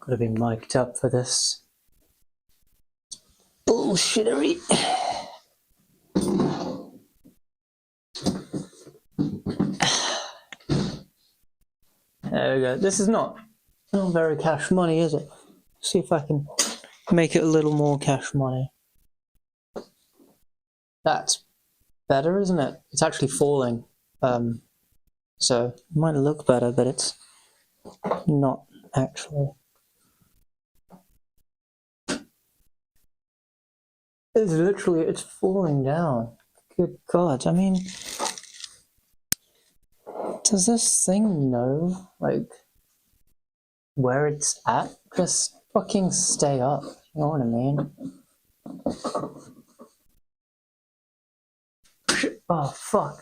Gotta be mic'd up for this bullshittery. There we go. This is not very cash money, is it? See if I can make it a little more cash money. That's better, isn't it? It's actually falling. So it might look better, but it's not actually. It's falling down. Good God, I mean, does this thing know, like, where it's at? Just fucking stay up, you know what I mean? Oh, fuck.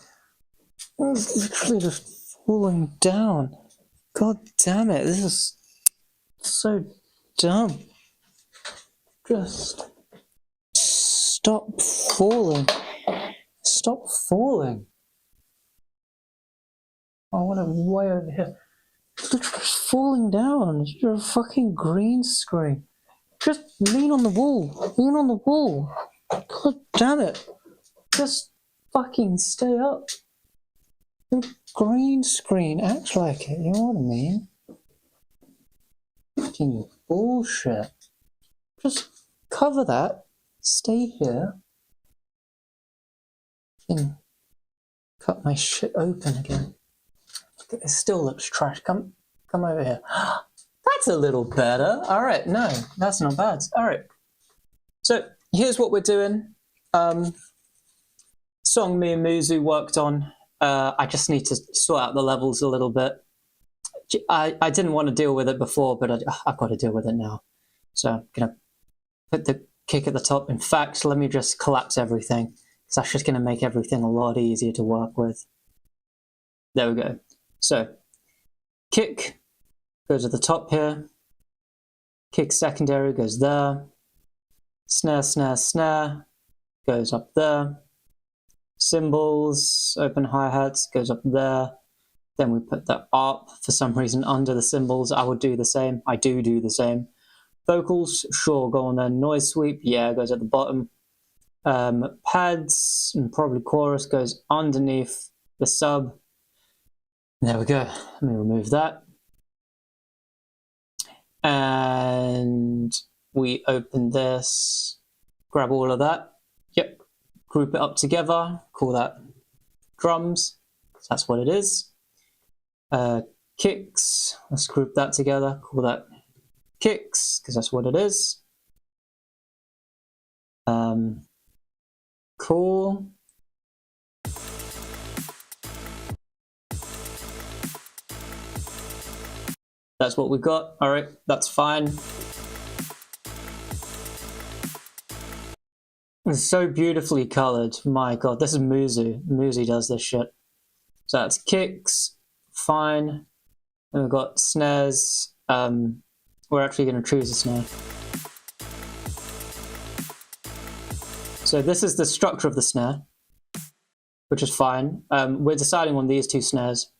It's literally just falling down. God damn it, this is so dumb. Just stop falling. Stop falling. I want it way over here. It's literally just falling down. You're a fucking green screen. Just lean on the wall. Lean on the wall. God damn it. Just fucking stay up. Your green screen acts like it, you know what I mean? Fucking bullshit. Just cover that. Stay here. And cut my shit open again. It still looks trash. Come over here. That's a little better. All right, no, that's not bad. All right. So here's what we're doing. Song me and Muzu worked on. I just need to sort out the levels a little bit. I didn't want to deal with it before, but I've got to deal with it now. So I'm going to put the kick at the top. In fact, let me just collapse everything, because that's just going to make everything a lot easier to work with. There we go. So kick goes at the top here. Kick secondary goes there. Snare, snare, snare goes up there. Cymbals, open hi-hats goes up there. Then we put the ARP for some reason under the cymbals. I would do the same. I do the same. Vocals, sure, go on there. Noise sweep, yeah, goes at the bottom. Pads and probably chorus goes underneath the sub. There we go. Let me remove that. And we open this, grab all of that. Yep. Group it up together. Call that drums, because that's what it is. Kicks. Let's group that together. Call that kicks, because that's what it is. Cool. That's what we've got. All right, that's fine. It's so beautifully colored. My God, this is Muzu. Muzu does this shit. So that's kicks, fine. Then we've got snares. We're actually going to choose a snare. So this is the structure of the snare, which is fine. We're deciding on these two snares.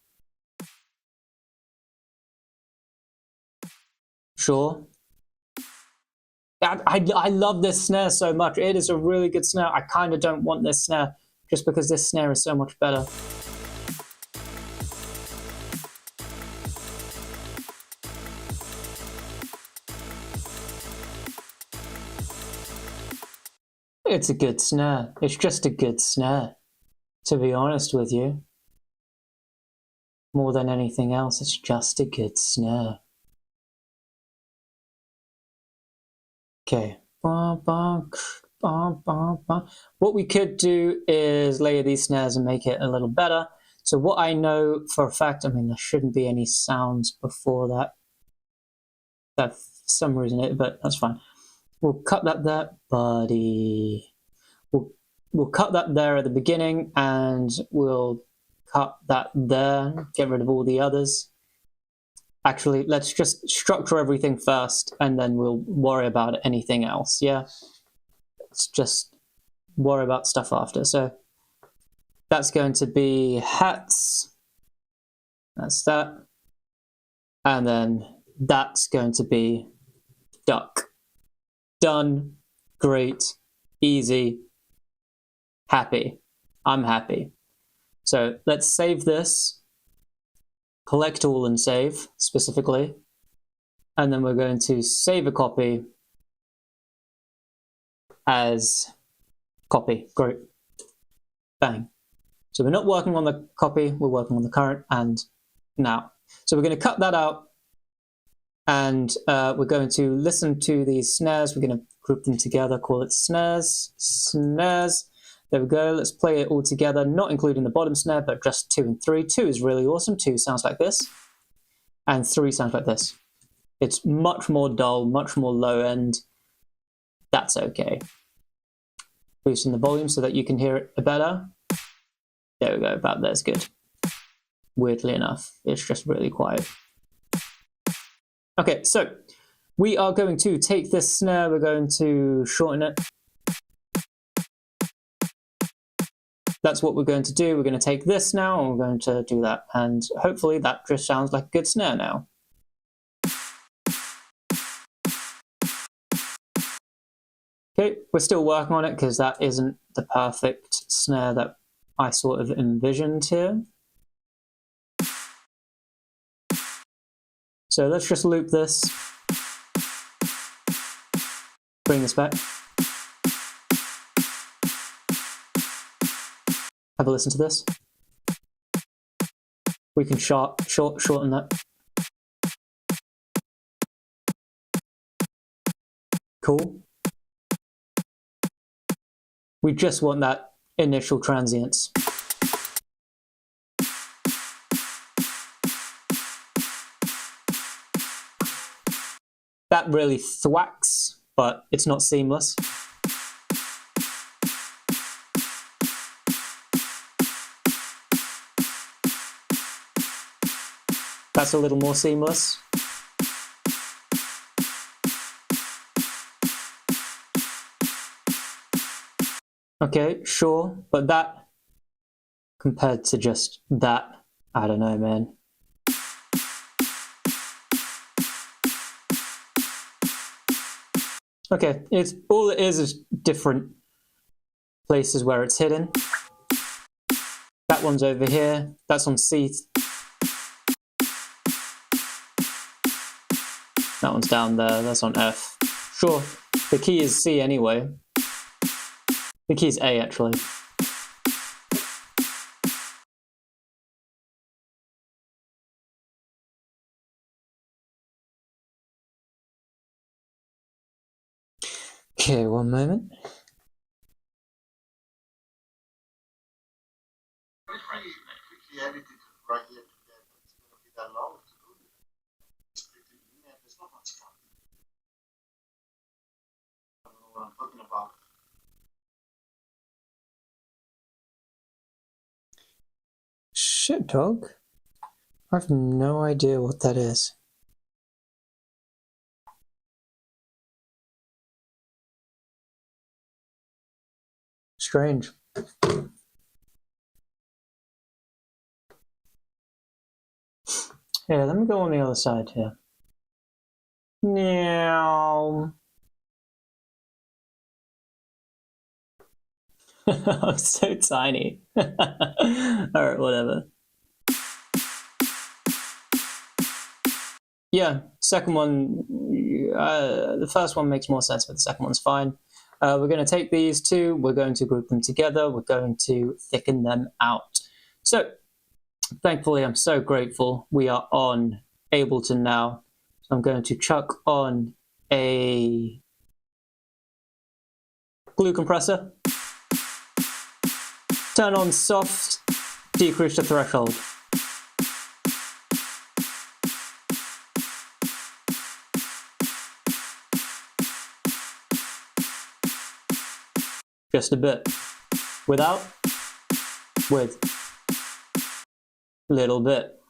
Sure. I love this snare so much. It is a really good snare. I kind of don't want this snare just because this snare is so much better. It's a good snare. It's just a good snare, to be honest with you. More than anything else, it's just a good snare. Okay. What we could do is layer these snares and make it a little better. So what I know for a fact, I mean, there shouldn't be any sounds before that. That for some reason, but that's fine. We'll cut that there, buddy. We'll cut that there at the beginning, and we'll cut that there. Get rid of all the others. Actually, let's just structure everything first, and then we'll worry about anything else, yeah? Let's just worry about stuff after. So that's going to be hats. That's that. And then that's going to be duck. Done, great, easy, happy. I'm happy. So let's save this, collect all and save specifically, and then we're going to save a copy as copy. Great. Bang. So we're not working on the copy, we're working on the current and now. So we're going to cut that out, and we're going to listen to these snares. We're going to group them together, call it snares, snares. There we go. Let's play it all together, not including the bottom snare, but just 2 and 3. 2 is really awesome. 2 sounds like this, and 3 sounds like this. It's much more dull, much more low end. That's okay. Boosting the volume so that you can hear it better. There we go, about there's good. Weirdly enough, it's just really quiet. Okay, so we are going to take this snare, we're going to shorten it. That's what we're going to do. We're going to take this now and we're going to do that. And hopefully that just sounds like a good snare now. Okay, we're still working on it because that isn't the perfect snare that I sort of envisioned here. So let's just loop this. Bring this back. Have a listen to this. We can shorten that. Cool. We just want that initial transience. That really thwacks, but it's not seamless. That's a little more seamless. Okay, sure, but that, compared to just that, I don't know, man. Okay, it's all it is different places where it's hidden. That one's over here, that's on C. That one's down there, that's on F. Sure, the key is C anyway. The key is A, actually. Okay, one moment. Shit, dog. I have no idea what that is. Strange. Yeah, let me go on the other side here. Meow. I'm so tiny. Alright, whatever. Yeah, second one, the first one makes more sense, but the second one's fine. We're going to take these two, we're going to group them together, we're going to thicken them out. So, thankfully, I'm so grateful we are on Ableton now. So I'm going to chuck on a glue compressor, turn on soft, decrease the threshold. Just a bit. Without, with, little bit.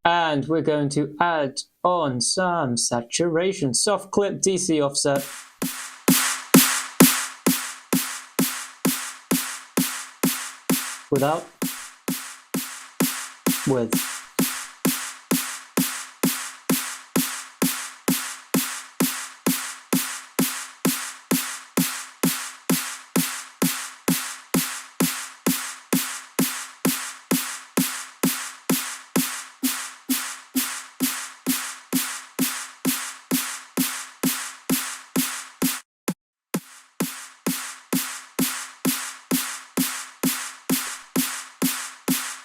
And we're going to add on some saturation, soft clip, DC offset. Without, with.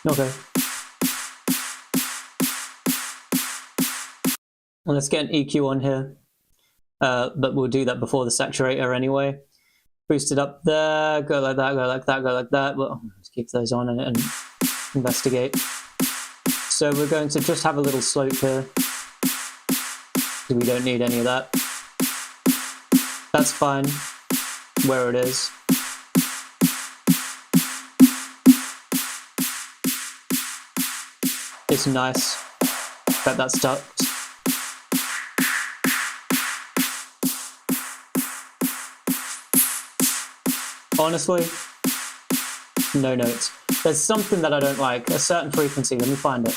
Okay. Well, let's get an EQ on here. But we'll do that before the saturator anyway. Boost it up there, go like that, go like that, go like that. Well, let's keep those on and investigate. So we're going to just have a little slope here. We don't need any of that. That's fine where it is. It's nice that that's ducked. Honestly, no notes. There's something that I don't like, a certain frequency. Let me find it.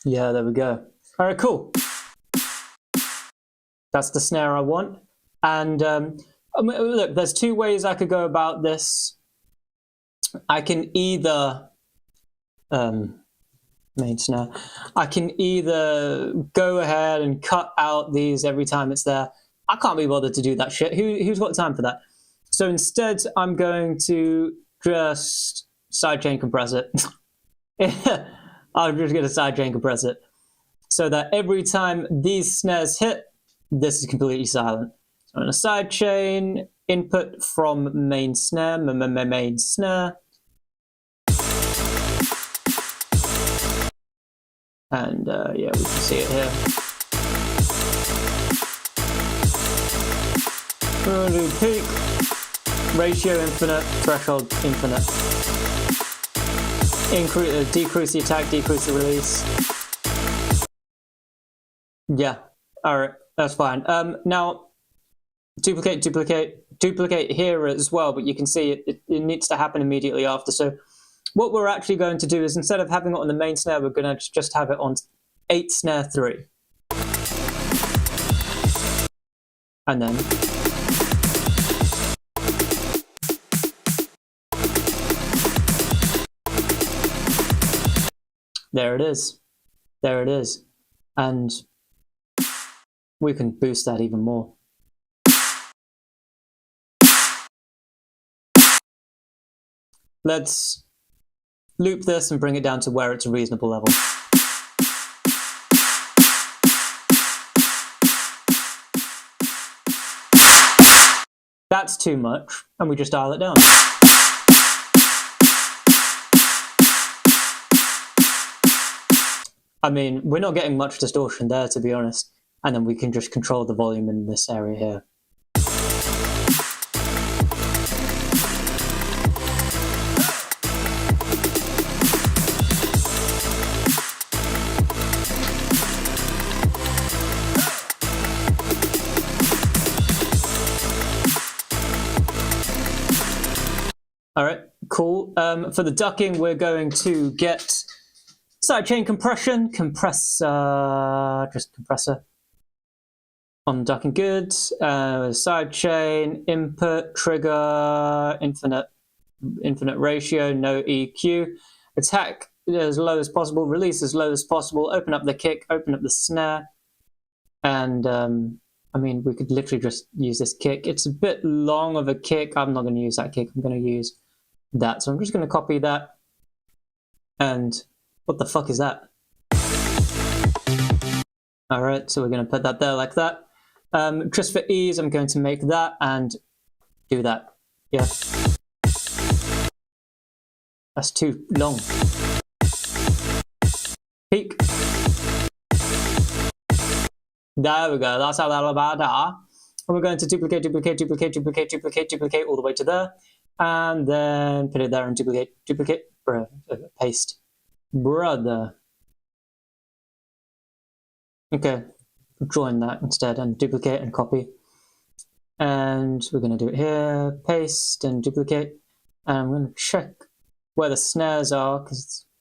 Yeah, there we go. All right, cool. That's the snare I want. And look, there's two ways I could go about this. I can either main snare. I can either go ahead and cut out these every time it's there. I can't be bothered to do that shit. Who's got time for that? So instead, I'm going to just sidechain compress it. I'm just going to sidechain compress it so that every time these snares hit, this is completely silent. So I'm going to sidechain input from main snare, main snare. And yeah, we can see it here. We're going to do peak, ratio infinite, threshold infinite. Decrease the attack, decrease the release. Yeah, all right, that's fine. Now, duplicate here as well, but you can see it needs to happen immediately after. So what we're actually going to do is instead of having it on the main snare, we're going to just have it on 8 snare 3. And then there it is. There it is. And we can boost that even more. Let's loop this and bring it down to where it's a reasonable level. That's too much, and we just dial it down. I mean, we're not getting much distortion there, to be honest. And then we can just control the volume in this area here. All right, cool. For the ducking, we're going to get sidechain compression, compressor, just compressor on ducking good, sidechain, input, trigger, infinite ratio, no EQ, attack as low as possible, release as low as possible, open up the kick, open up the snare, and I mean, we could literally just use this kick. It's a bit long of a kick. I'm not going to use that kick. I'm going to use that. So I'm just going to copy that. And what the fuck is that? All right, so we're going to put that there like that. Just for ease, I'm going to make that and do that. Yeah. That's too long. Peak. There we go. That's how that'll about that. And we're going to duplicate all the way to there. And then put it there and duplicate, paste. Brother. Okay, join that instead and duplicate and copy. And we're going to do it here, paste and duplicate. And I'm going to check where the snares are because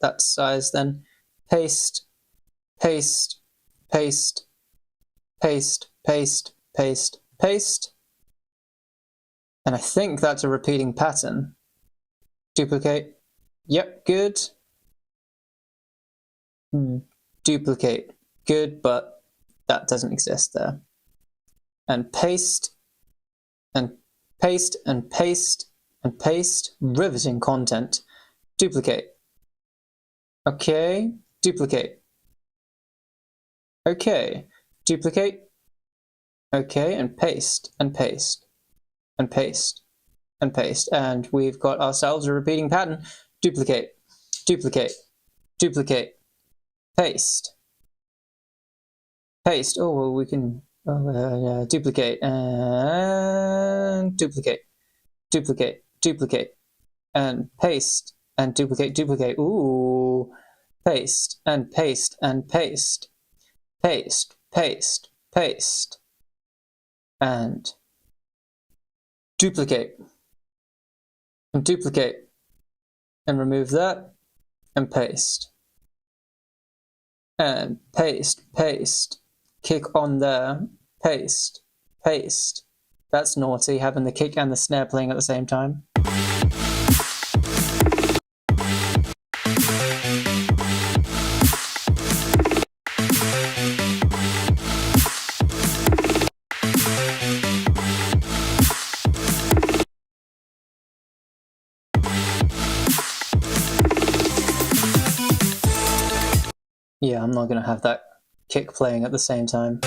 that size then. Paste, paste, paste, paste, paste, paste, paste. And I think that's a repeating pattern. Duplicate. Yep, good. Duplicate. Good, but that doesn't exist there. And paste, and paste, and paste, and paste. Riveting content. Duplicate. Okay, duplicate. Okay, duplicate. Okay, and paste, and paste, and paste, and paste. And we've got ourselves a repeating pattern. Duplicate, duplicate, duplicate, paste, paste. Oh, well, we can duplicate and duplicate, duplicate, duplicate, and paste, and duplicate, duplicate. Ooh, paste, and paste, and paste, paste, paste, paste, and duplicate, and duplicate, and remove that, and paste, and paste, paste, kick on there, paste, paste. That's naughty, having the kick and the snare playing at the same time. Yeah, I'm not going to have that kick playing at the same time.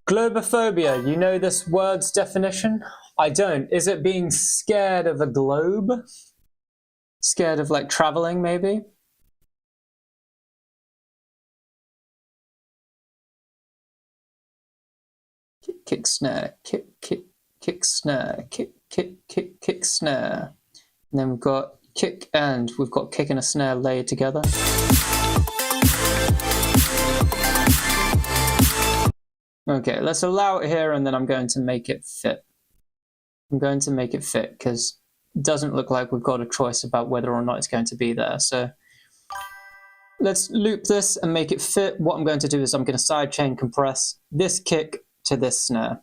Globophobia, you know this word's definition? I don't. Is it being scared of a globe? Scared of like traveling, maybe? Kick, kick, snare, kick, kick, kick, snare, kick, kick, kick, kick, snare. And then we've got kick and we've got kick and a snare layered together. Okay, let's allow it here and then I'm going to make it fit. I'm going to make it fit because it doesn't look like we've got a choice about whether or not it's going to be there. So let's loop this and make it fit. What I'm going to do is I'm going to sidechain compress this kick to this snare.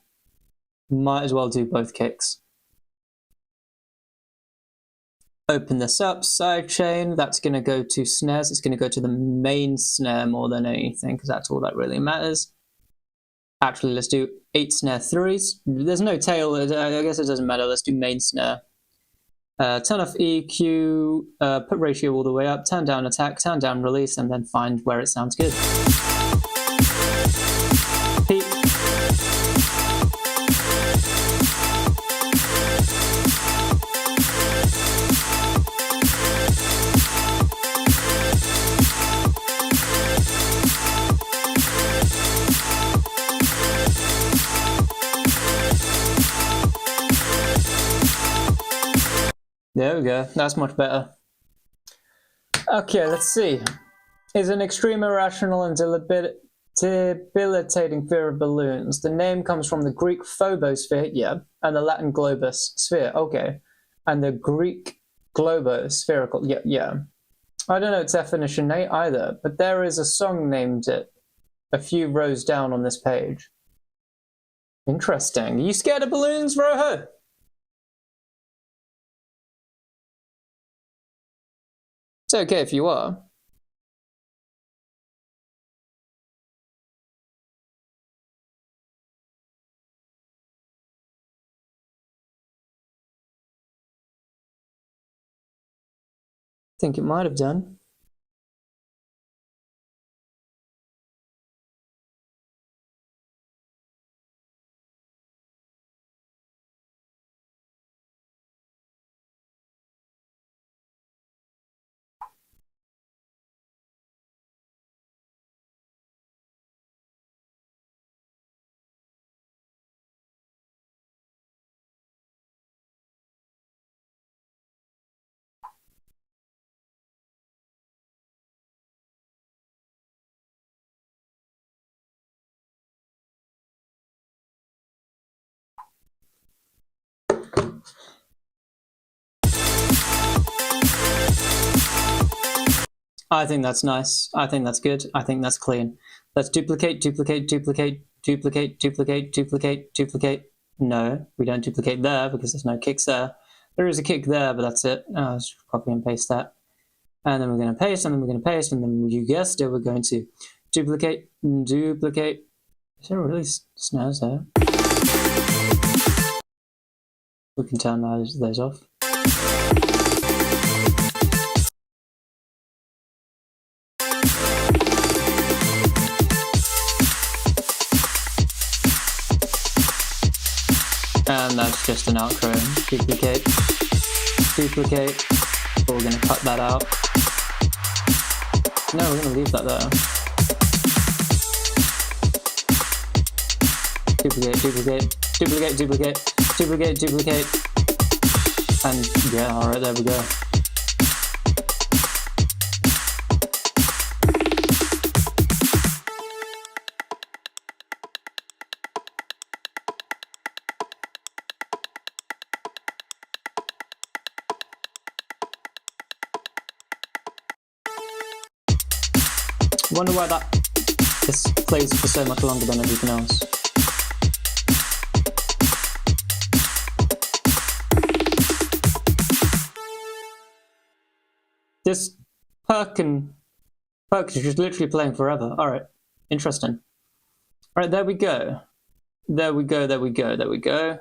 Might as well do both kicks. Open this up, sidechain, that's going to go to snares. It's going to go to the main snare more than anything because that's all that really matters. Actually, let's do 8 snare 3s. There's no tail, I guess it doesn't matter. Let's do main snare. Turn off EQ, put ratio all the way up, turn down attack, turn down release, and then find where it sounds good. Peak. There we go, that's much better. Okay, let's see. Is an extreme irrational and debilitating fear of balloons. The name comes from the Greek phobosphere, yeah, and the Latin globus, sphere, okay. And the Greek globo, spherical, yeah, yeah. I don't know its definition either, but there is a song named it a few rows down on this page. Interesting. Are you scared of balloons, Rojo? It's okay if you are. I think it might have done. I think that's nice. I think that's good. I think that's clean. Let's duplicate, duplicate, duplicate, duplicate, duplicate, duplicate, duplicate. No, we don't duplicate there because there's no kicks there. There is a kick there, but that's it. Let's copy and paste that. And then we're going to paste, and then we're going to paste, and then you guessed it, we're going to duplicate, duplicate. Is there really snares there? We can turn those off. And that's just an outro. Duplicate, duplicate. But we're going to cut that out. No, we're going to leave that there. Duplicate, duplicate, duplicate, duplicate, duplicate, duplicate. And yeah, alright, there we go. Wonder why this plays for so much longer than everything else. This perk is just literally playing forever. Alright, interesting. Alright, there we go. There we go, there we go, there we go.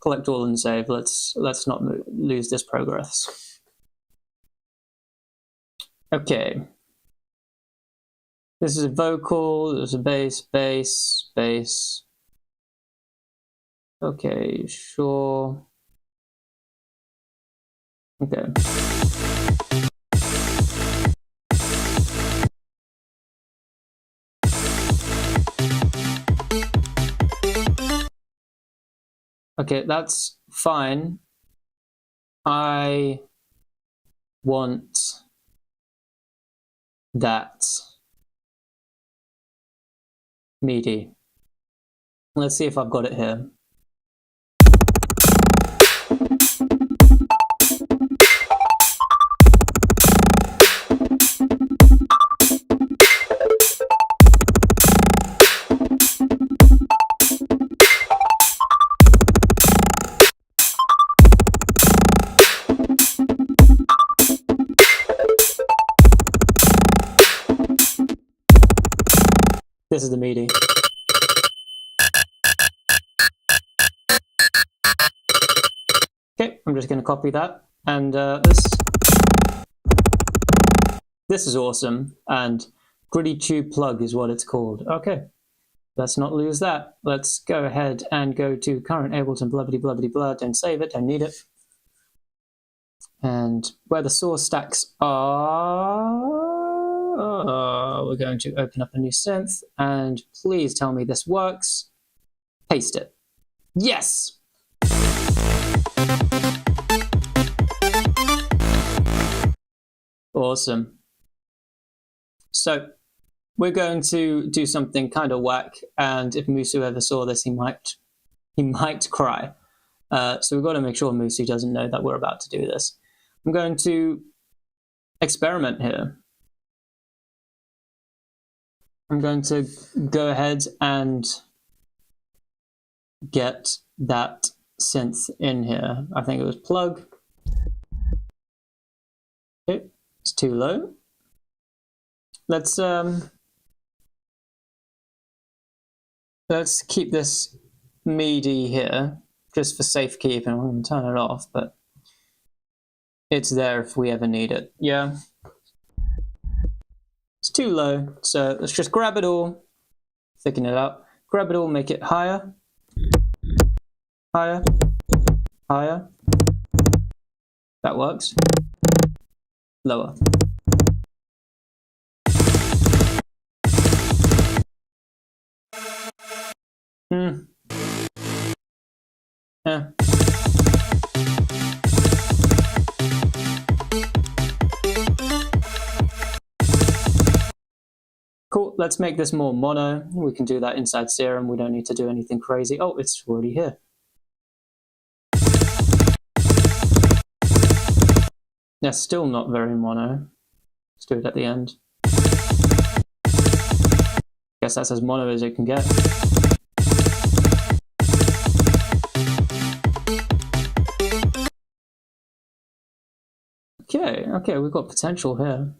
Collect all and save. Let's not lose this progress. Okay. This is a vocal, there's a bass, bass, bass. Okay, sure. Okay. Okay, that's fine. I want that MIDI. Let's see if I've got it here. This is the MIDI. Okay, I'm just going to copy that, and this is awesome, and Gritty Tube Plug is what it's called. Okay, let's not lose that. Let's go ahead and go to current Ableton blubbity blubbity blah. Don't save it, don't need it. And where the source stacks are, we're going to open up a new synth, and please tell me this works. Paste it. Yes! Awesome. So we're going to do something kind of whack, and if Musu ever saw this, he might cry. So we've got to make sure Musu doesn't know that we're about to do this. I'm going to experiment here. I'm going to go ahead and get that synth in here. I think it was plug. Okay, it's too low. Let's keep this MIDI here just for safekeeping. I'm going to turn it off, but it's there if we ever need it. Yeah. It's too low, so let's just grab it all, thicken it up, grab it all, make it higher, higher, higher. That works. Lower. Yeah. Cool, let's make this more mono. We can do that inside Serum. We don't need to do anything crazy. Oh, it's already here. Yeah, still not very mono. Let's do it at the end. Guess that's as mono as it can get. Okay, we've got potential here.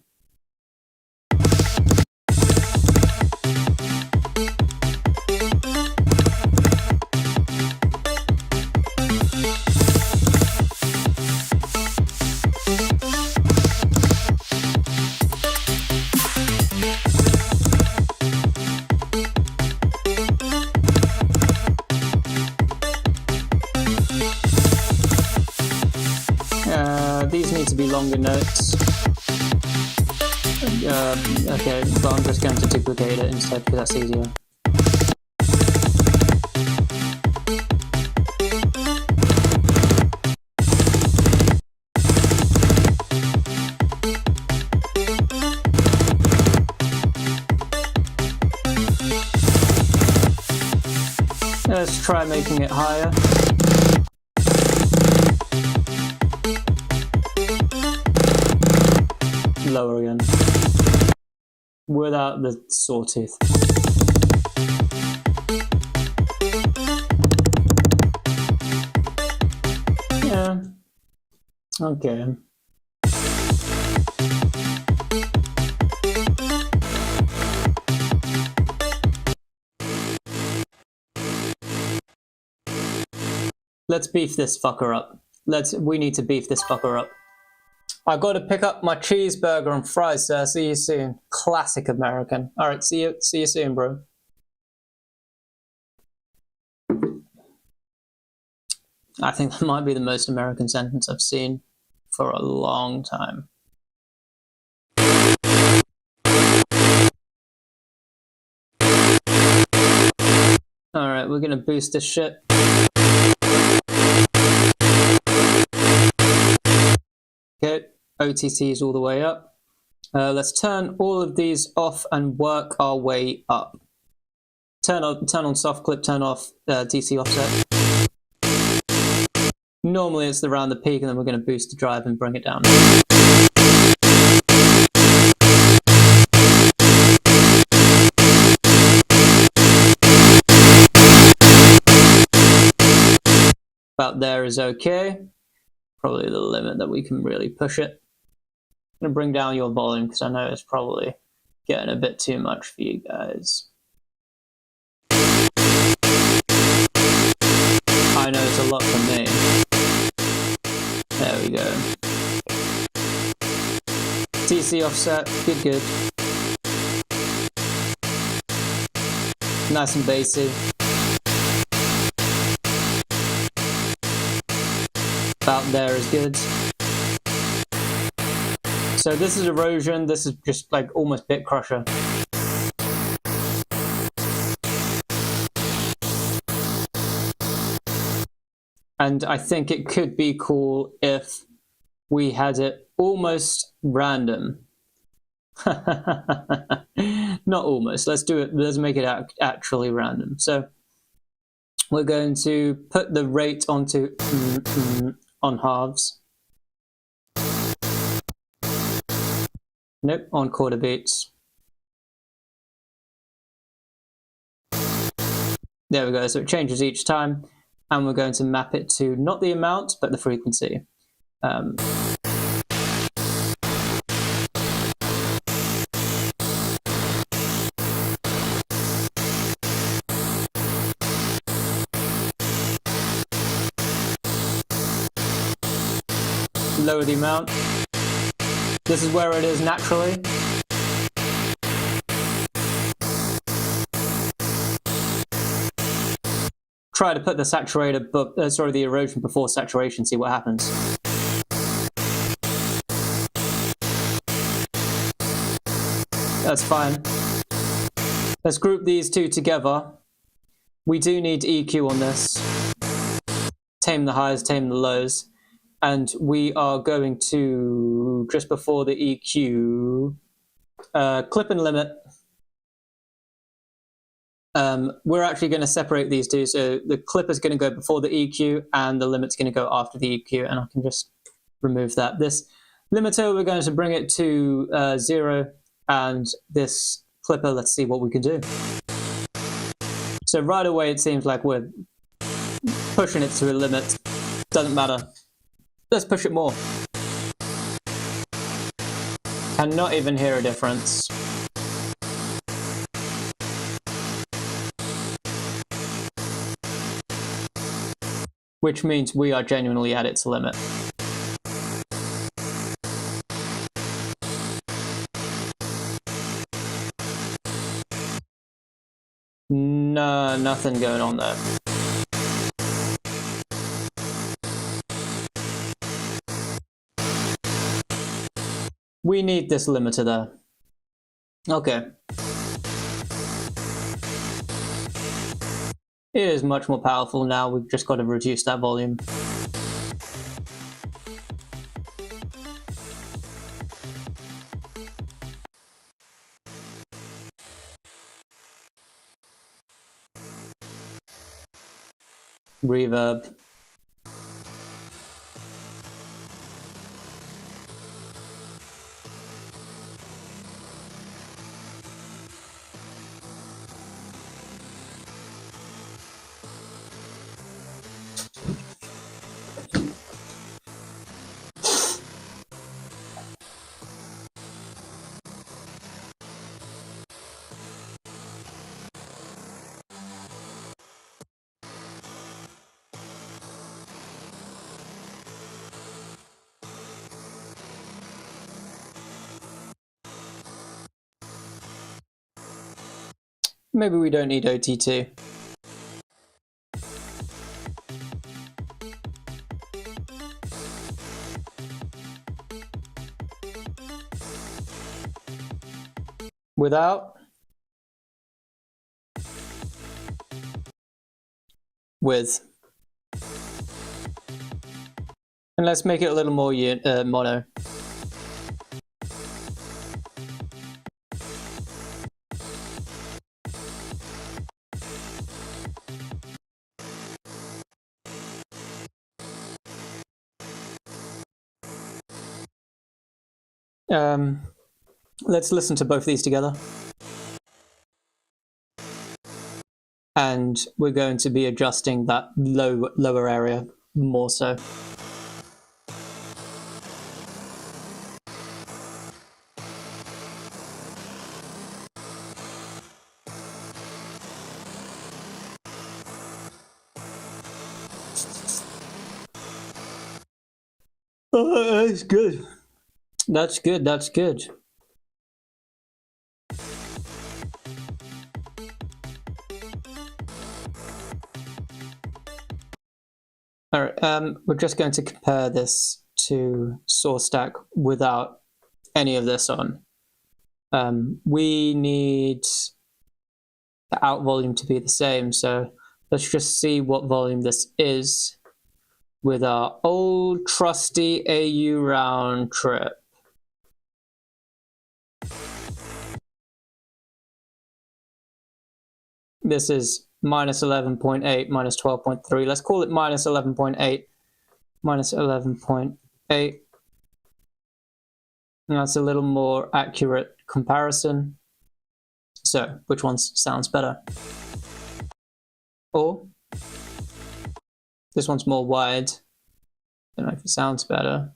These need to be longer notes. Okay, but I'm just going to duplicate it instead because that's easier. Let's try making it higher. Lower again. Without the sawtooth. Yeah. Okay. Let's beef this fucker up. We need to beef this fucker up. I got to pick up my cheeseburger and fries, sir. See you soon. Classic American. All right, see you soon, bro. I think that might be the most American sentence I've seen for a long time. All right, we're gonna boost this shit. Okay, OTTs all the way up. Let's turn all of these off and work our way up. Turn on soft clip, turn off DC offset. Normally it's around the peak, and then we're going to boost the drive and bring it down. About there is okay. Probably the limit that we can really push it. I'm going to bring down your volume because I know it's probably getting a bit too much for you guys. I know it's a lot for me. There we go. DC offset, good. Nice and bassy. About there is good. So this is erosion, this is just like almost bit crusher. And I think it could be cool if we had it almost random. Not almost, let's make it actually random. So we're going to put the rate onto on halves. Nope, on quarter beats. There we go, so it changes each time, and we're going to map it to not the amount, but the frequency. Lower the amount. This is where it is naturally. Try to put the saturator, the erosion before saturation, see what happens. That's fine. Let's group these two together. We do need EQ on this. Tame the highs, tame the lows. And we are going to, just before the EQ, clip and limit. We're actually going to separate these two. So the clip is going to go before the EQ and the limit's going to go after the EQ. And I can just remove that. Limiter, we're going to bring it to 0, and this clipper, let's see what we can do. So right away it seems like we're pushing it to a limit. Doesn't matter. Let's push it more. Cannot even hear a difference. Which means we are genuinely at its limit. No, nothing going on there. We need this limiter there. Okay. It is much more powerful now, we've just got to reduce that volume. Reverb. Maybe we don't need OT2. Without? With. And let's make it a little more mono. Let's listen to both these together. And we're going to be adjusting that lower area more so. Oh, that's good. That's good, that's good. Alright, we're just going to compare this to source stack without any of this on. We need the out volume to be the same, so let's just see what volume this is with our old trusty AU round trip. This is minus 11.8, minus 12.3. Let's call it minus 11.8, minus 11.8. That's a little more accurate comparison. So, which one sounds better? Or this one's more wide. Don't know if it sounds better.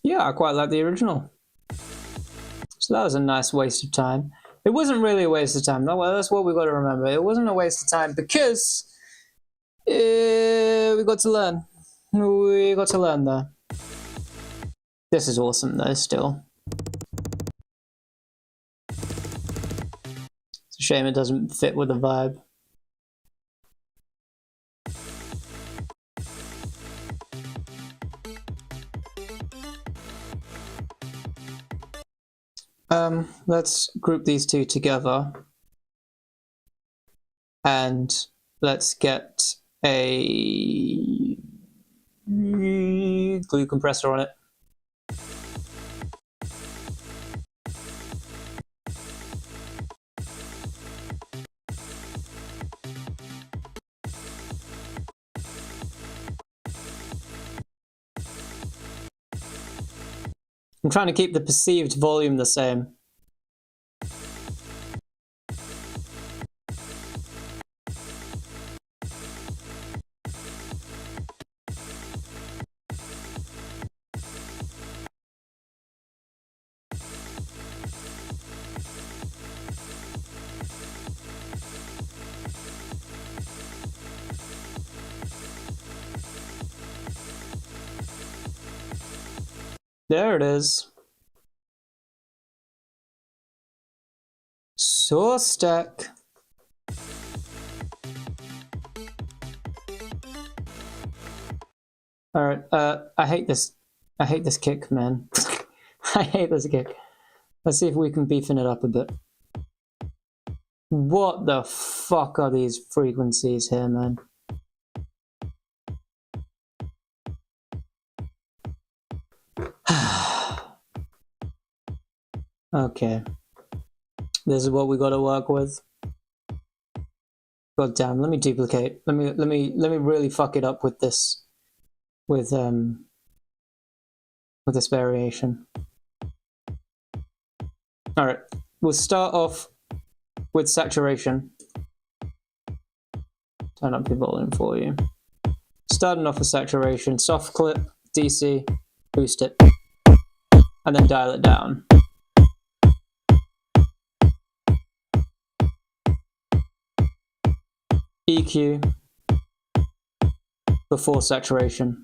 Yeah, I quite like the original. So that was a nice waste of time. It wasn't really a waste of time. No, well, that's what we've got to remember. It wasn't a waste of time because we got to learn. We got to learn there. This is awesome though, still. It's a shame it doesn't fit with the vibe. let's group these two together. And let's get a glue compressor on it. I'm trying to keep the perceived volume the same. There it is. Source stack. Alright, I hate this kick, man. I hate this kick. Let's see if we can beefing it up a bit. What the fuck are these frequencies here, man? Okay. This is what we got to work with. God damn, let me duplicate. Let me really fuck it up with this with this variation. Alright, we'll start off with saturation. Turn up the volume for you. Starting off with saturation, soft clip, DC, boost it, and then dial it down. EQ before saturation.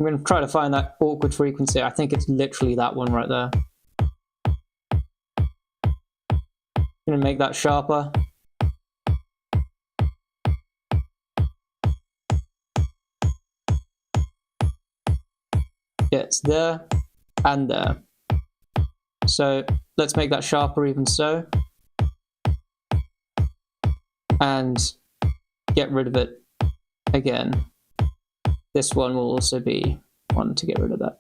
I'm going to try to find that awkward frequency. I think it's literally that one right there. I'm going to make that sharper. Yeah, it's there and there. So let's make that sharper even so. And get rid of it again. This one will also be one to get rid of that.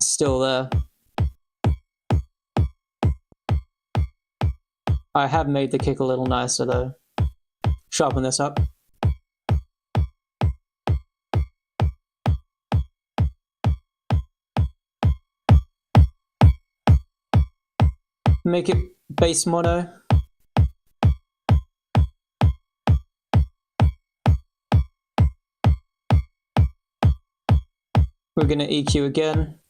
Still there. I have made the kick a little nicer though. Sharpen this up. Make it bass mono. We're going to EQ again.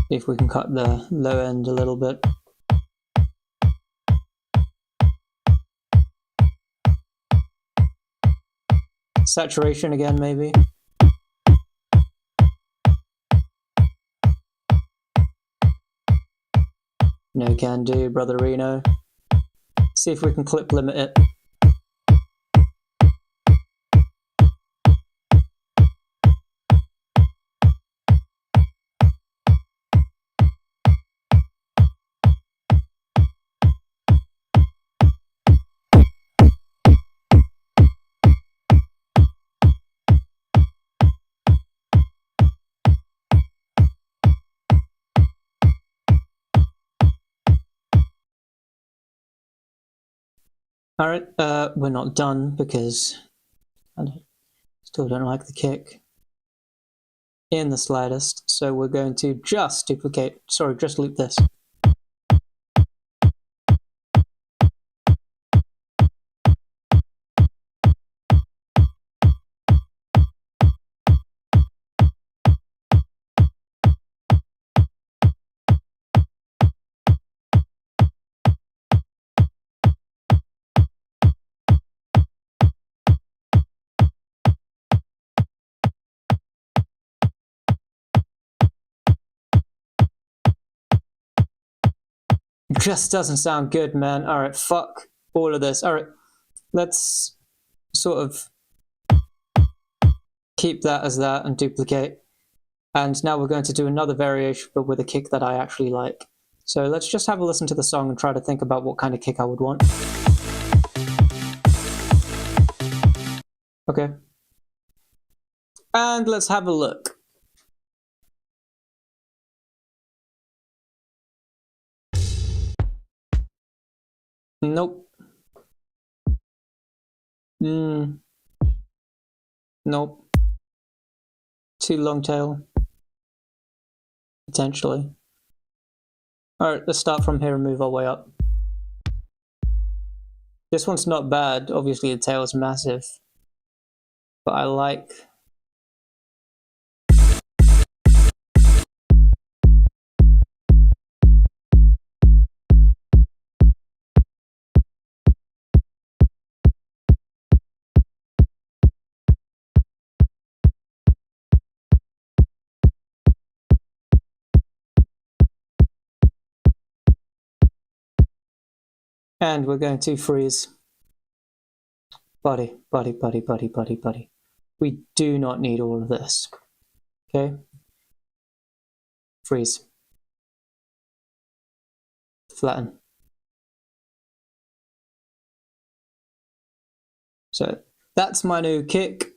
See if we can cut the low end a little bit. Saturation again, maybe. No can do, brother Reno. See if we can clip limit it. Alright, we're not done because I still don't like the kick in the slightest, so we're going to just just loop this. just doesn't sound good, man. All right, fuck all of this. All right, let's sort of keep that as that and duplicate. And now we're going to do another variation, but with a kick that I actually like. So let's just have a listen to the song and try to think about what kind of kick I would want. Okay. And let's have a look. Nope. Nope. Too long tail. Potentially. Alright, let's start from here and move our way up. This one's not bad. Obviously the tail is massive. But I like... And we're going to freeze. Buddy. We do not need all of this. Okay? Freeze. Flatten. So that's my new kick.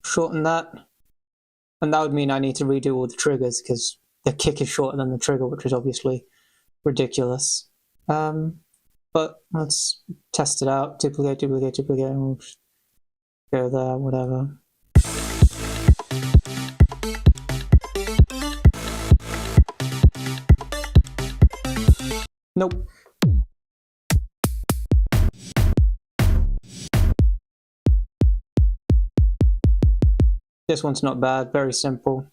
Shorten that. And that would mean I need to redo all the triggers because the kick is shorter than the trigger, which is obviously ridiculous. But let's test it out. Duplicate, and we'll just go there, whatever. Nope. This one's not bad, very simple.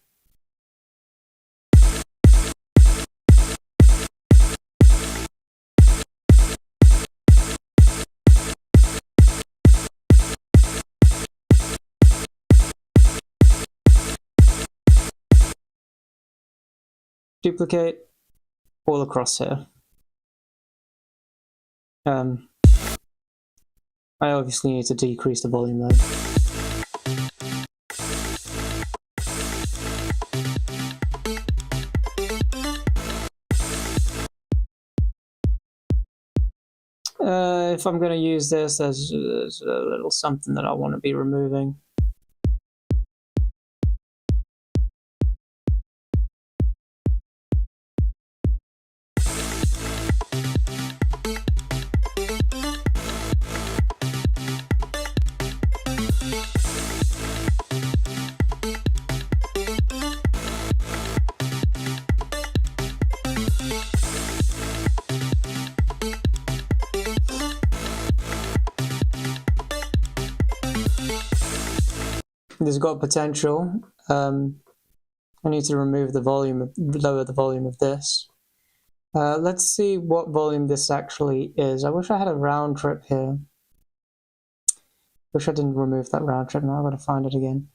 Duplicate all across here. I obviously need to decrease the volume though. If I'm going to use this, there's a little something that I want to be removing. This has got potential. I need to remove the volume, lower the volume of this. Let's see what volume this actually is. I wish I had a round trip here. Wish I didn't remove that round trip. Now I've got to find it again.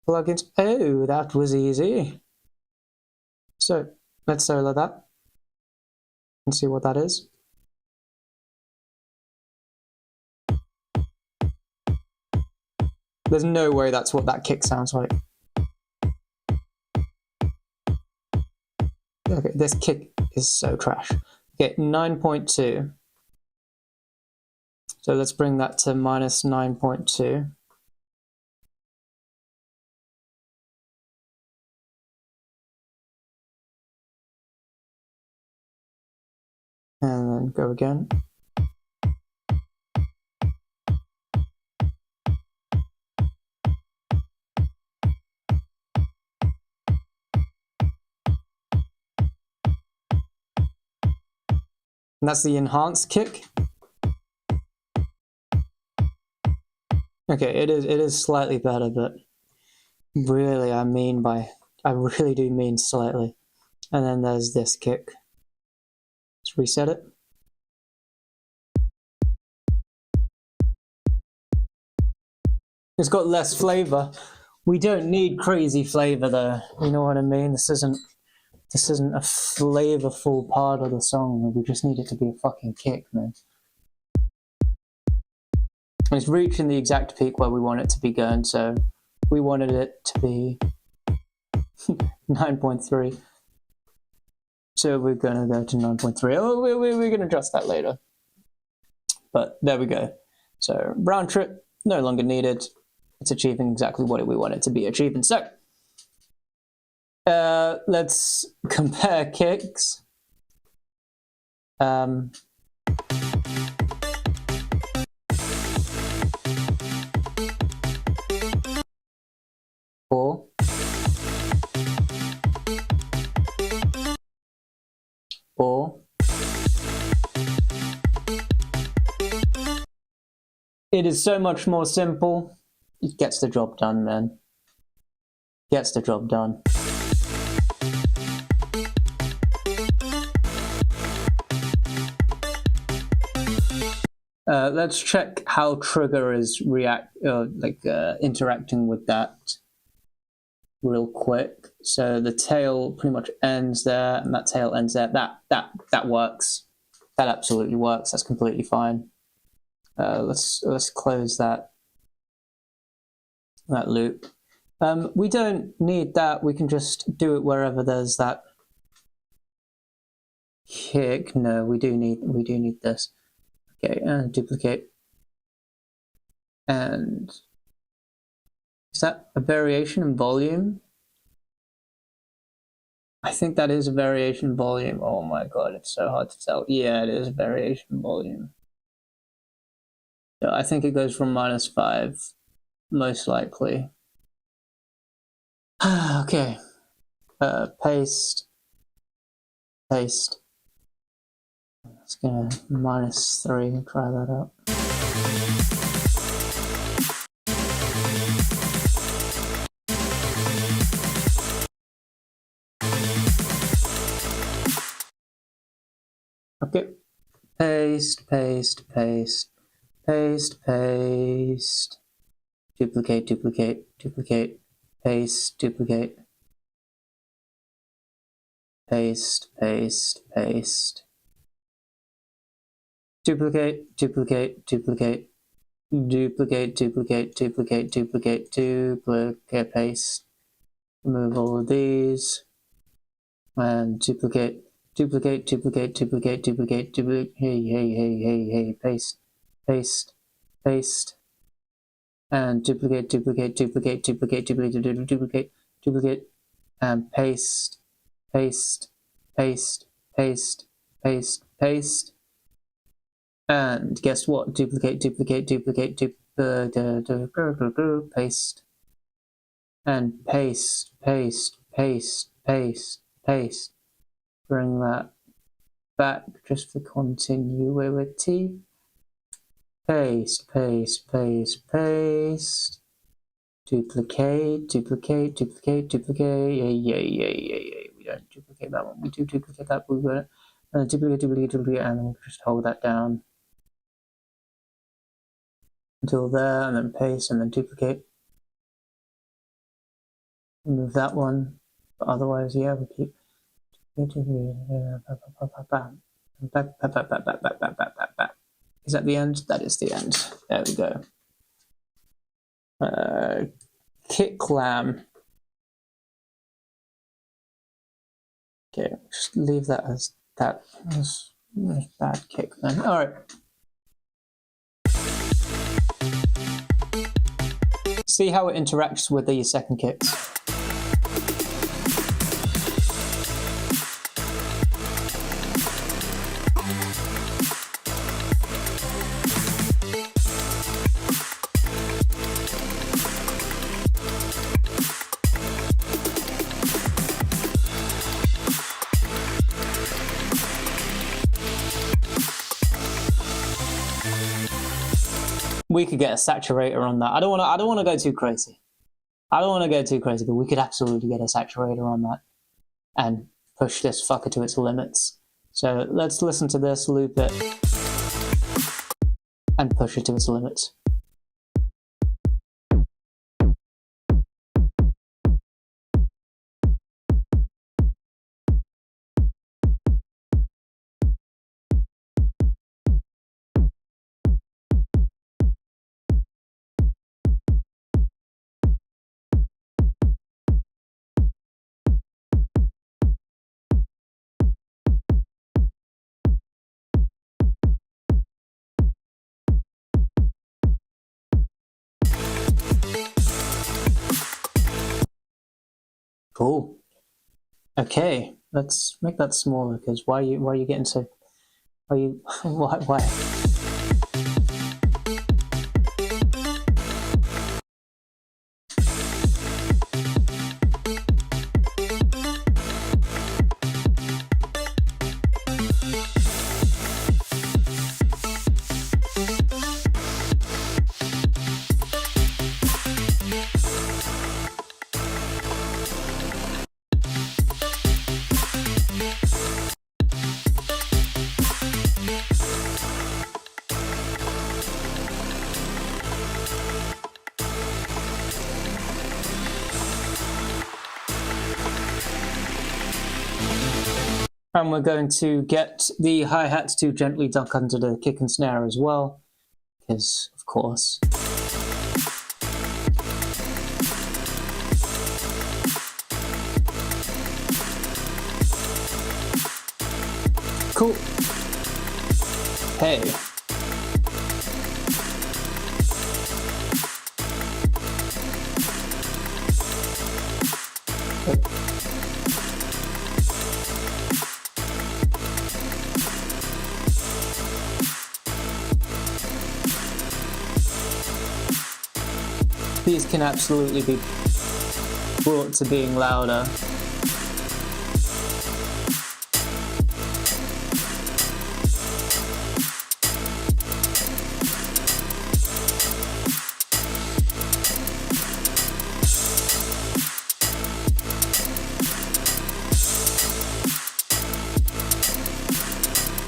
Plugins. Oh, that was easy. So let's solo that and see what that is. There's no way that's what that kick sounds like. Okay, this kick is so trash. Okay, 9.2. So let's bring that to minus 9.2. And then go again. And that's the enhanced kick. Okay, it is slightly better, but really I really do mean slightly. And then there's this kick. Let's reset it. It's got less flavor. We don't need crazy flavor though. You know what I mean? This isn't This isn't a flavorful part of the song. We just need it to be a fucking kick, man. And it's reaching the exact peak where we want it to be going, so we wanted it to be 9.3. So we're going to go to 9.3. Oh, we're going to adjust that later. But there we go. So round trip, no longer needed. It's achieving exactly what we want it to be achieving. So let's compare kicks. Four. Four. It is so much more simple. It gets the job done, man. Gets the job done. Let's check how trigger is interacting with that real quick. So the tail pretty much ends there, and that tail ends there. That works. That absolutely works. That's completely fine. Let's close that loop. We don't need that. We can just do it wherever there's that kick. No, we do need this. Okay, and duplicate. And is that a variation in volume? I think that is a variation in volume. Oh my god, it's so hard to tell. Yeah, it is a variation in volume. So I think it goes from -5, most likely. Okay. Paste. Paste. Let's go -3. Try that out. Okay. Paste, paste, paste, paste, paste. Duplicate, duplicate, duplicate. Paste, duplicate. Paste, paste, paste. Duplicate, duplicate, duplicate. Duplicate, duplicate, duplicate, duplicate, duplicate, paste. Remove all of these. And duplicate, duplicate, duplicate, duplicate, duplicate, duplicate. Hey, paste, paste, paste. And duplicate, duplicate, duplicate, duplicate, duplicate, duplicate, duplicate, and paste, paste, paste, paste, paste, paste. And guess what? Duplicate, duplicate, duplicate, paste. And paste, paste, paste, paste, paste. Bring that back just for continuity. Paste, paste, paste, paste. Duplicate, duplicate, duplicate, duplicate. Yay. We don't duplicate that one. We do duplicate that. We're going to duplicate, duplicate, duplicate, and then we'll just hold that down until there, and then paste, and then duplicate. Remove that one. But otherwise, yeah, we keep. Is that the end? That is the end. There we go. Kick lamb. Okay, just leave that as that. As bad kick then. All right. See how it interacts with the second kicks. We could get a saturator on that. I don't want to go too crazy. But we could absolutely get a saturator on that and push this fucker to its limits. So let's listen to this, loop it, and push it to its limits. Cool. Okay, let's make that smaller, because why are you getting so... Are you... why? And we're going to get the hi-hats to gently duck under the kick and snare as well, because, of course. Cool. Hey. These can absolutely be brought to being louder.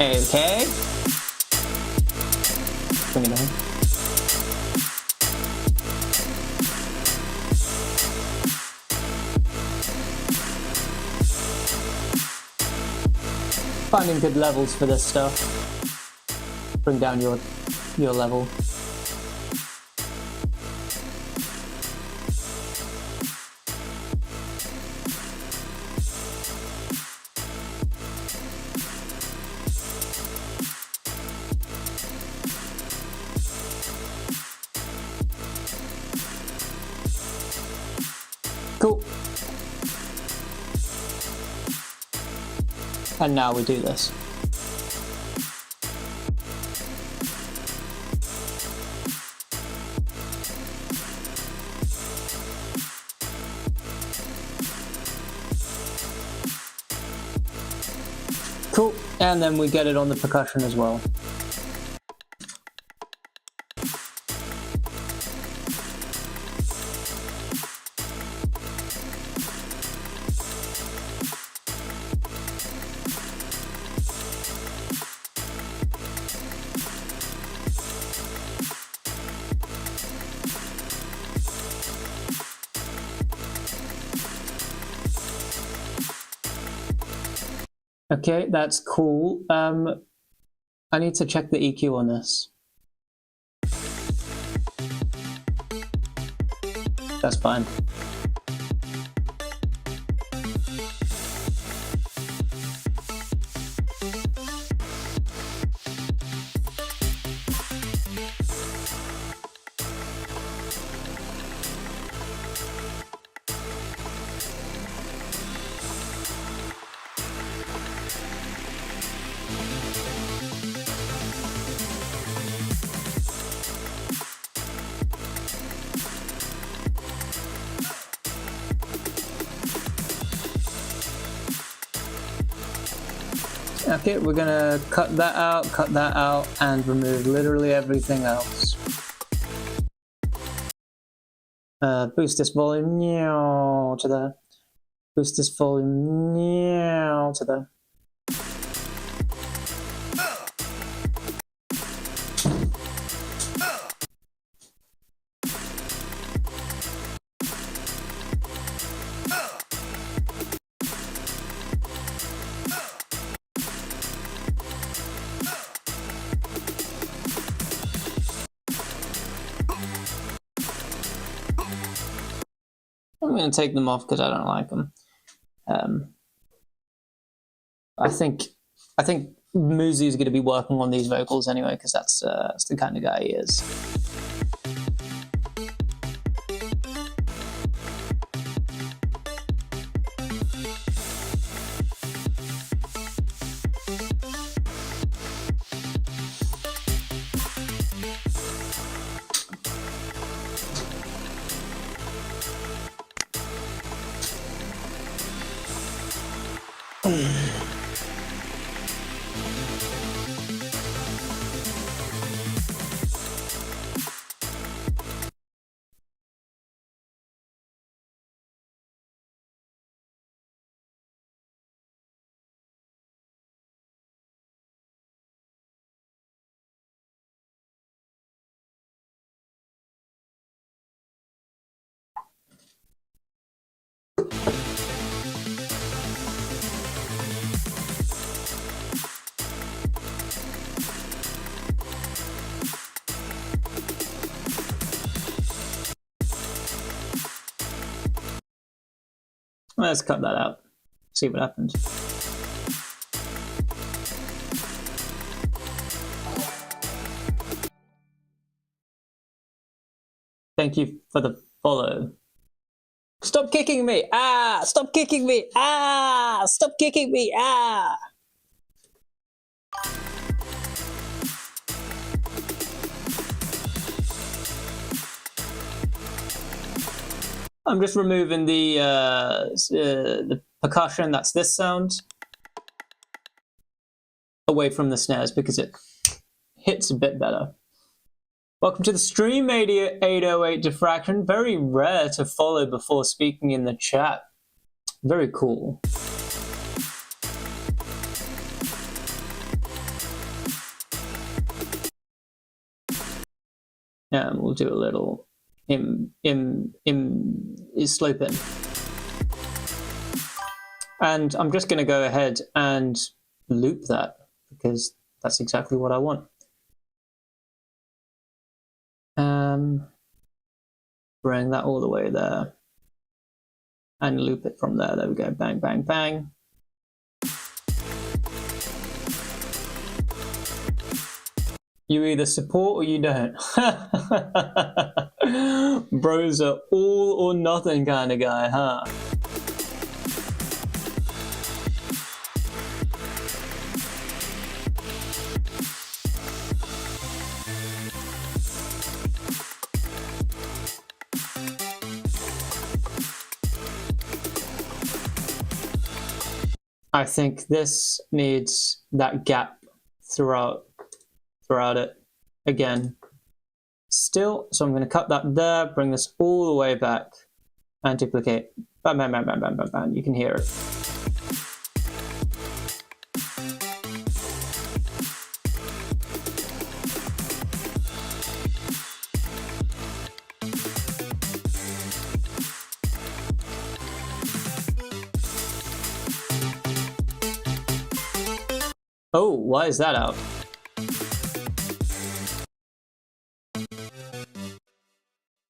Okay. Bring it on. Finding good levels for this stuff. Bring down your level. Cool. And now we do this. Cool. And then we get it on the percussion as well. Okay, that's cool. I need to check the EQ on this. That's fine. Okay, we're gonna cut that out, and remove literally everything else. Boost this volume to the. Boost this volume to the. I'm going to take them off because I don't like them. I think Muzi is going to be working on these vocals anyway, because that's the kind of guy he is. Let's cut that out. See what happens. Thank you for the follow. Stop kicking me! Ah! Stop kicking me! Ah! Stop kicking me! Ah! I'm just removing the percussion, that's this sound, away from the snares because it hits a bit better. Welcome to the stream, 808 Diffraction. Very rare to follow before speaking in the chat. Very cool. And we'll do a little slope in. And I'm just going to go ahead and loop that because that's exactly what I want. Bring that all the way there and loop it from there. There we go. Bang, bang, bang. You either support or you don't. Bro's are all or nothing kind of guy, huh? I think this needs that gap throughout it again. Still, so I'm going to cut that there, bring this all the way back, and duplicate. Bam, bam, bam, bam, bam, bam, bam. You can hear it. Oh, why is that out?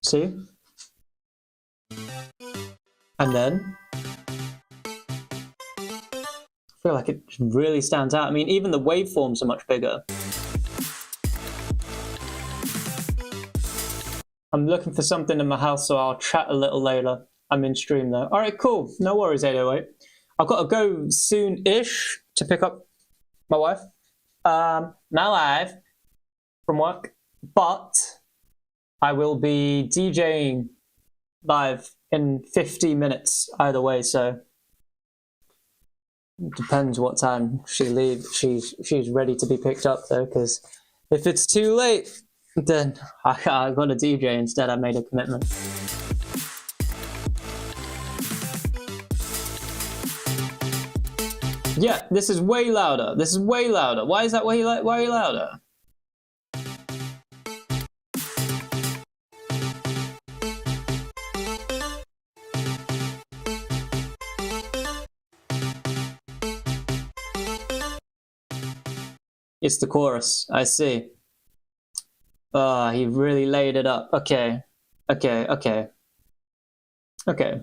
See? And then I feel like it really stands out. I mean, even the waveforms are much bigger. I'm looking for something in my house, so I'll chat a little later. I'm in stream though. All right, cool. No worries, 808. I've got to go soon-ish to pick up my wife. Now live from work, but I will be DJing live in 50 minutes either way, so it depends what time she leaves. She's ready to be picked up though, because if it's too late, then I got to DJ instead. I made a commitment. Yeah, this is way louder. This is way louder. Why is that way louder? It's the chorus. I see. Ah, he really laid it up. Okay. Okay, okay. Okay.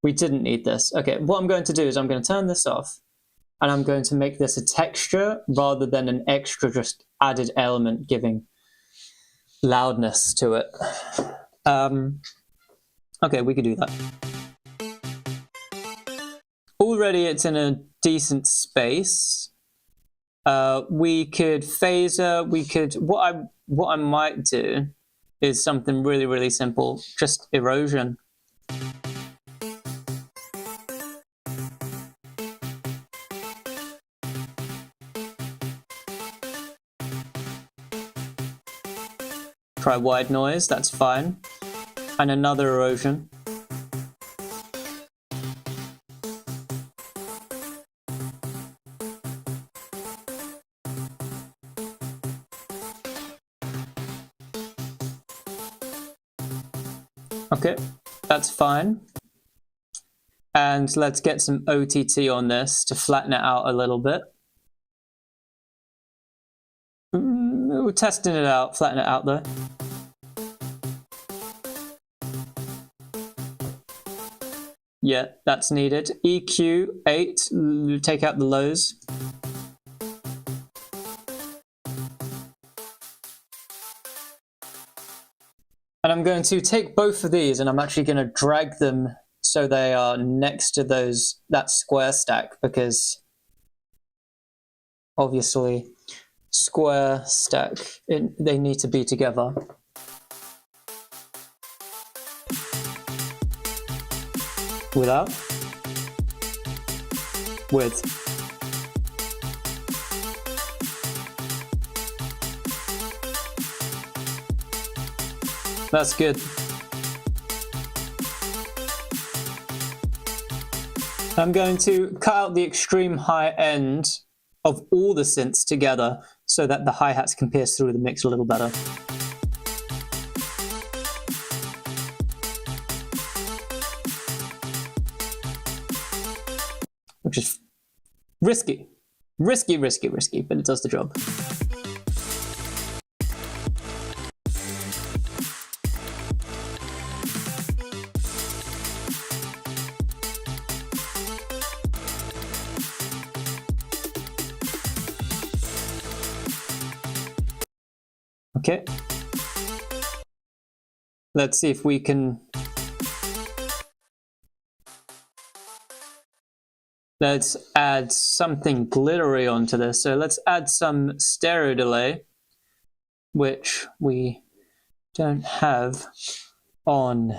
We didn't need this. Okay, what I'm going to do is I'm going to turn this off and I'm going to make this a texture rather than an extra just added element giving loudness to it. Okay, we could do that. Already it's in a decent space. We could phaser, we could, what I might do is something really, really simple, just erosion. Try wide noise, that's fine. And another erosion. Okay, that's fine. And let's get some OTT on this to flatten it out a little bit. We're testing it out, flatten it out though. Yeah, that's needed. EQ 8, take out the lows. And I'm going to take both of these and I'm actually going to drag them so they are next to that square stack, because obviously square stack, they need to be together. Without, with. That's good. I'm going to cut out the extreme high end of all the synths together so that the hi-hats can pierce through the mix a little better. Which is risky. Risky, but it does the job. Okay. Let's see if we can... Let's add something glittery onto this. So let's add some stereo delay, which we don't have on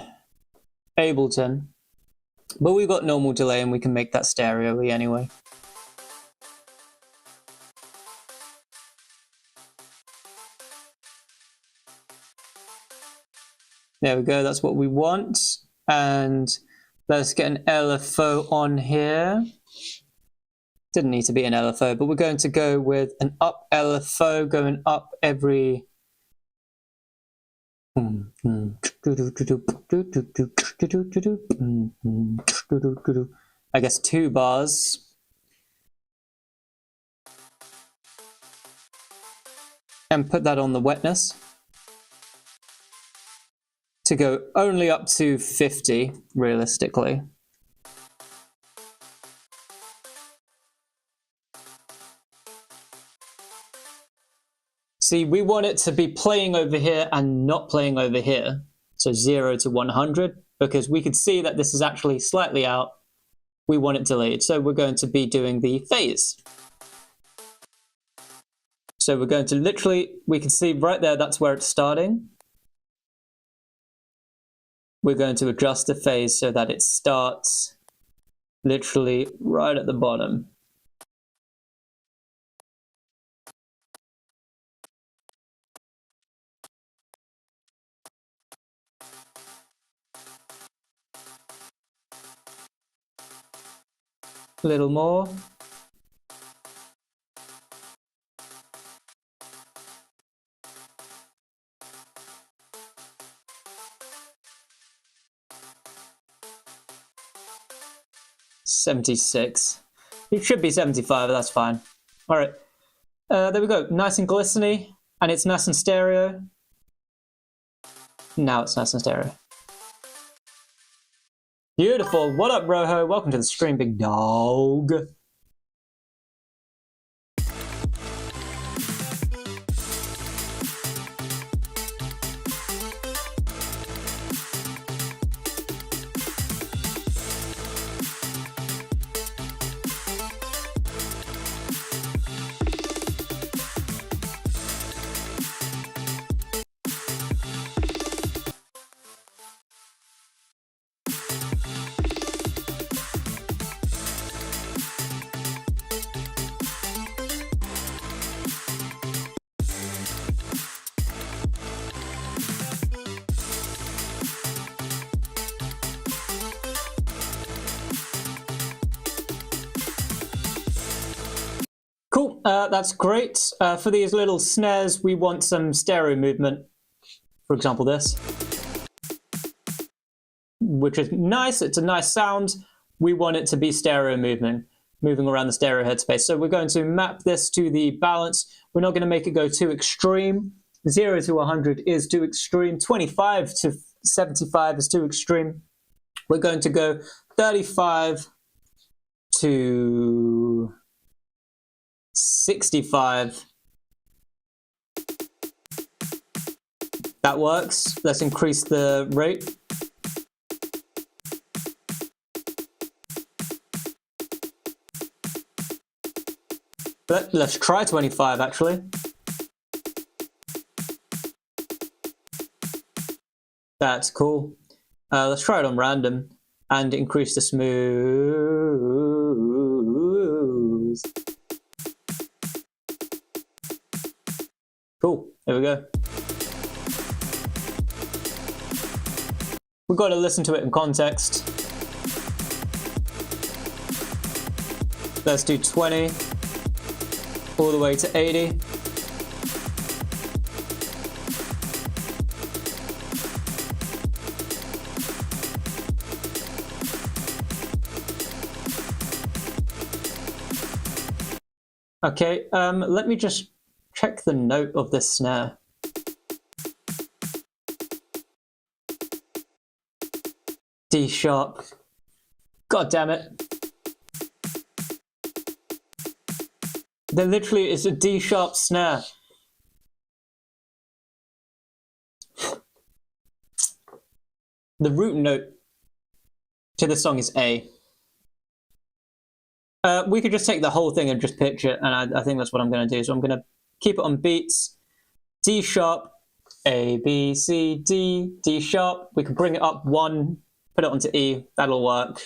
Ableton. But we've got normal delay and we can make that stereo-y anyway. There we go, that's what we want. And let's get an LFO on here. Didn't need to be an LFO, but we're going to go with an up LFO, going up every... I guess 2 bars. And put that on the wetness. To go only up to 50, realistically. See, we want it to be playing over here and not playing over here. So 0 to 100, because we could see that this is actually slightly out. We want it delayed, so we're going to be doing the phase. So we're going to literally, we can see right there, that's where it's starting. We're going to adjust the phase so that it starts literally right at the bottom. A little more. $76. It should be 75, but that's fine. All right, there we go. Nice and glistening, and it's nice and stereo. Now it's nice and stereo. Beautiful. What up, Roho? Welcome to the stream, big dog. Cool, that's great. For these little snares, we want some stereo movement. For example, this, which is nice. It's a nice sound. We want it to be stereo movement, moving around the stereo headspace. So we're going to map this to the balance. We're not going to make it go too extreme. 0 to 100 is too extreme. 25 to 75 is too extreme. We're going to go 35 to 65. That works. Let's increase the rate. Let's try 25 actually. That's cool. Let's try it on random and increase the smooth. Cool, there we go. We've got to listen to it in context. Let's do 20 all the way to 80. Okay, let me just check the note of this snare. D sharp. God damn it. There literally is a D sharp snare. The root note to the song is A. We could just take the whole thing and just pitch it, and I think that's what I'm going to do. So I'm going to keep it on beats. D sharp, A, B, C, D, D sharp. We can bring it up one, put it onto E. That'll work.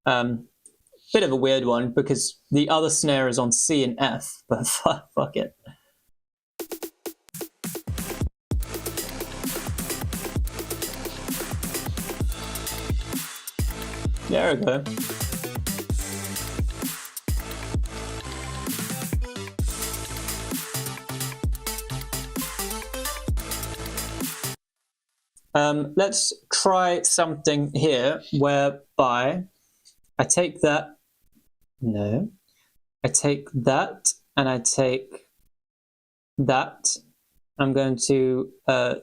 Bit of a weird one because the other snare is on C and F, but fuck it. There we go. Let's try something here whereby I take that, no, I take that and I take that. I'm going to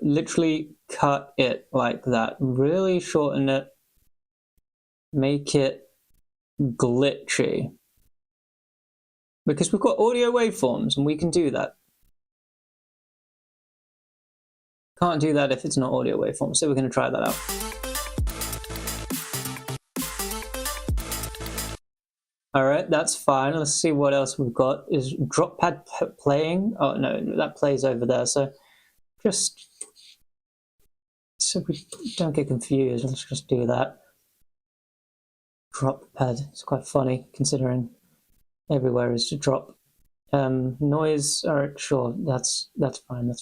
literally cut it like that, really shorten it, make it glitchy. Because we've got audio waveforms and we can do that. Can't do that if it's not audio waveform, so we're going to try that out. Alright, that's fine. Let's see what else we've got. Is drop pad playing? Oh no, that plays over there, so just so we don't get confused, let's just do that. Drop pad, it's quite funny considering everywhere is to drop. Noise, alright, sure, that's fine,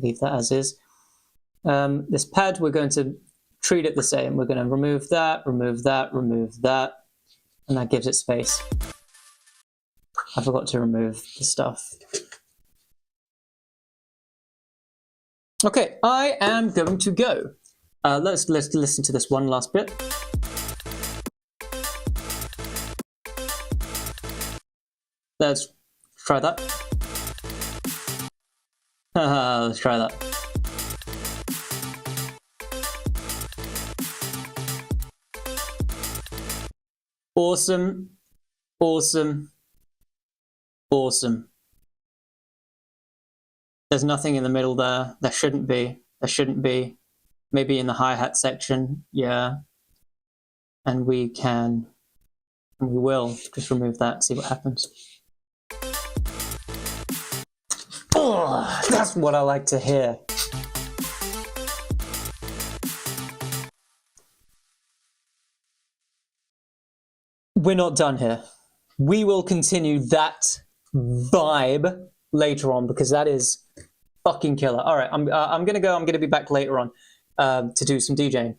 leave that as is. This pad, we're going to treat it the same. We're going to remove that, remove that, remove that, and that gives it space. I forgot to remove the stuff. Okay, I am going to go. Let's listen to this one last bit. Let's try that. Let's try that. Awesome, awesome, awesome. There's nothing in the middle there. There shouldn't be. There shouldn't be. Maybe in the hi-hat section, yeah. And we can, and we will just remove that, see what happens. Oh, that's what I like to hear. We're not done here. We will continue that vibe later on because that is fucking killer. All right, I'm gonna go. I'm gonna be back later on to do some DJing.